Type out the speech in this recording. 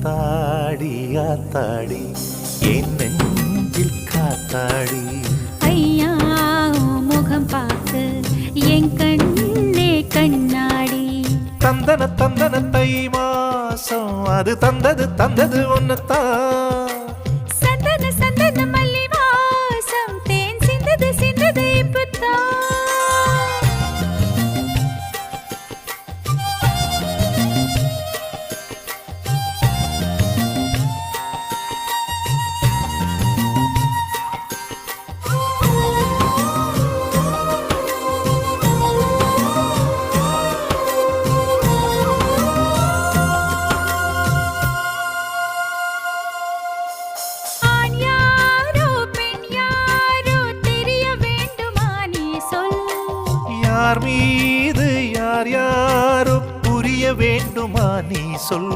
ஆத்தாடி ஆத்தாடி என் நெஞ்சில் காத்தாடி ஐயா முகம் பார்த்து என் கண்ணே கண்ணாடி தந்தன தந்தன தை மாசம் அது தந்தது ஒன்னத்தான் சந்தன சந்தன மல்லி வாசம் தேன் சிந்தது இப்பத்தான் யார் மீது யார் யாரோ புரிய வேண்டுமா நீ சொல்